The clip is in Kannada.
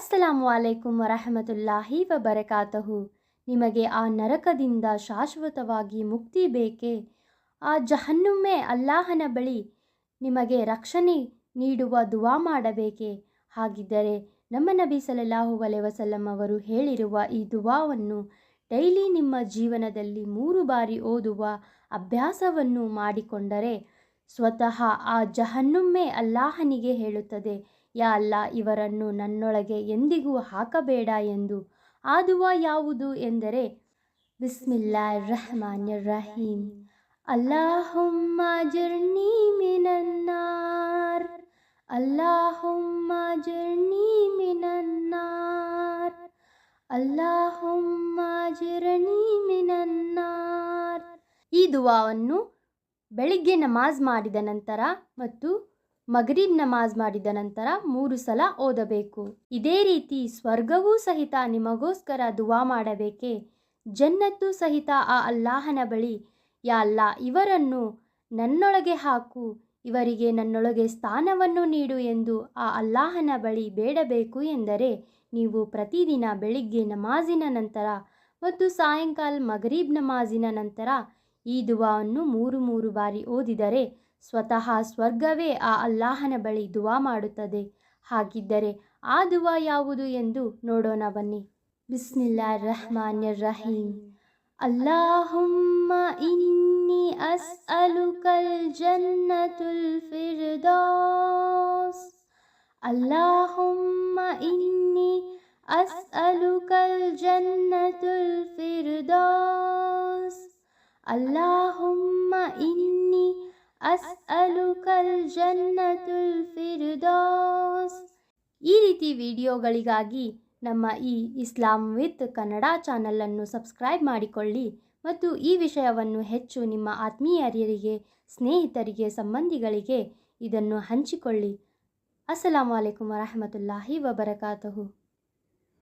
ಅಸ್ಸಲಾಮು ಅಲೈಕುಂ ವರಹಮತುಲ್ಲಾಹಿ ವಬರಕಾತಹು. ನಿಮಗೆ ಆ ನರಕದಿಂದ ಶಾಶ್ವತವಾಗಿ ಮುಕ್ತಿ ಬೇಕೇ? ಆ ಜಹನ್ನುಮ್ಮೆ ಅಲ್ಲಾಹನ ಬಳಿ ನಿಮಗೆ ರಕ್ಷಣೆ ನೀಡುವ ದುವಾ ಮಾಡಬೇಕೇ? ಹಾಗಿದ್ದರೆ ನಮ್ಮ ನಬಿ ಸಲ್ಲಲ್ಲಾಹು ಅಲೈಹಿ ವಸಲ್ಲಂ ಅವರು ಹೇಳಿರುವ ಈ ದುವಾವನ್ನು ಡೈಲಿ ನಿಮ್ಮ ಜೀವನದಲ್ಲಿ 3 ಬಾರಿ ಓದುವ ಅಭ್ಯಾಸವನ್ನು ಮಾಡಿಕೊಂಡರೆ ಸ್ವತಃ ಆ ಜಹನ್ನುಮ್ಮೆ ಅಲ್ಲಾಹನಿಗೆ ಹೇಳುತ್ತದೆ, ಯಾ ಅಲ್ಲಾ, ಇವರನ್ನು ನನ್ನೊಳಗೆ ಎಂದಿಗೂ ಹಾಕಬೇಡ ಎಂದು. ಆ ದುವಾ ಯಾವುದು ಎಂದರೆ ಬಿಸ್ಮಿಲ್ಲಾಹಿರ್ ರಹ್ಮಾನಿರ್ ರಹೀಮ್. ಅಲ್ಲಾಹುಮ್ಮ ಅಜಿರ್ನಿ ಮಿನನ್ನಾರ್, ಅಲ್ಲಾಹುಮ್ಮ ಅಜಿರ್ನಿ ಮಿನನ್ನಾರ್, ಅಲ್ಲಾಹುಮ್ಮ ಅಜಿರ್ನಿ ಮಿನನ್ನಾರ್. ಈ ದುವಾವನ್ನು ಬೆಳಿಗ್ಗೆ ನಮಾಜ್ ಮಾಡಿದ ನಂತರ ಮತ್ತು ಮಗ್ರಿಬ್ ನಮಾಜ್ ಮಾಡಿದ ನಂತರ 3 ಸಲ ಓದಬೇಕು. ಇದೇ ರೀತಿ ಸ್ವರ್ಗವೂ ಸಹಿತ ನಿಮಗೋಸ್ಕರ ದುವಾ ಮಾಡಬೇಕೇ? ಜನ್ನತ್ತು ಸಹಿತ ಆ ಅಲ್ಲಾಹನ ಬಳಿ, ಯಾ ಅಲ್ಲಾ, ಇವರನ್ನು ನನ್ನೊಳಗೆ ಹಾಕು, ಇವರಿಗೆ ನನ್ನೊಳಗೆ ಸ್ಥಾನವನ್ನು ನೀಡು ಎಂದು ಆ ಅಲ್ಲಾಹನ ಬಳಿ ಬೇಡಬೇಕು ಎಂದರೆ ನೀವು ಪ್ರತಿದಿನ ಬೆಳಿಗ್ಗೆ ನಮಾಜಿನ ನಂತರ ಮತ್ತು ಸಾಯಂಕಾಲ ಮಗ್ರಿಬ್ ನಮಾಜಿನ ನಂತರ ಈ ದುವಾವನ್ನು 3 ಬಾರಿ ಓದಿದರೆ ಸ್ವತಃ ಸ್ವರ್ಗವೇ ಆ ಅಲ್ಲಾಹನ ಬಳಿ ದುವಾ ಮಾಡುತ್ತದೆ. ಹಾಗಿದ್ದರೆ ಆ ದುವಾ ಯಾವುದು ಎಂದು ನೋಡೋಣ ಬನ್ನಿ. ಬಿಸ್ಮಿಲ್ಲಾಹಿರ್ ರಹ್ಮಾನಿರ್ ರಹೀಮ್. ಅಲ್ಲಾಹುಮ್ಮ ಇನ್ನಿ ಅಸ್ಅಲುಕಲ್ ಜನ್ನತುಲ್ ಫಿರ್ದೌಸ್, ಅಲ್ಲಾಹುಮ್ಮ ಇನ್ನಿ ಅಸ್ಅಲುಕಲ್ ಜನ್ನತುಲ್ ಫಿರ್ದೌಸ್, ಅಲ್ಲಾಹುಮ್ಮ ಇನ್ನಿ ಅಸ್ಅಲುಕಲ್ ಜನ್ನತುಲ್ ಫಿರ್ದೌಸ್. ಈ ರೀತಿ ವಿಡಿಯೋಗಳಿಗಾಗಿ ನಮ್ಮ ಈ ಇಸ್ಲಾಂ ವಿತ್ ಕನ್ನಡ ಚಾನಲನ್ನು ಸಬ್ಸ್ಕ್ರೈಬ್ ಮಾಡಿಕೊಳ್ಳಿ ಮತ್ತು ಈ ವಿಷಯವನ್ನು ಹೆಚ್ಚು ನಿಮ್ಮ ಆತ್ಮೀಯರಿಗೆ, ಸ್ನೇಹಿತರಿಗೆ, ಸಂಬಂಧಿಗಳಿಗೆ ಇದನ್ನು ಹಂಚಿಕೊಳ್ಳಿ. ಅಸ್ಸಲಾಮು ಅಲೈಕುಂ ವರಹಮತುಲ್ಲಾಹಿ ವಬರಕಾತಹು.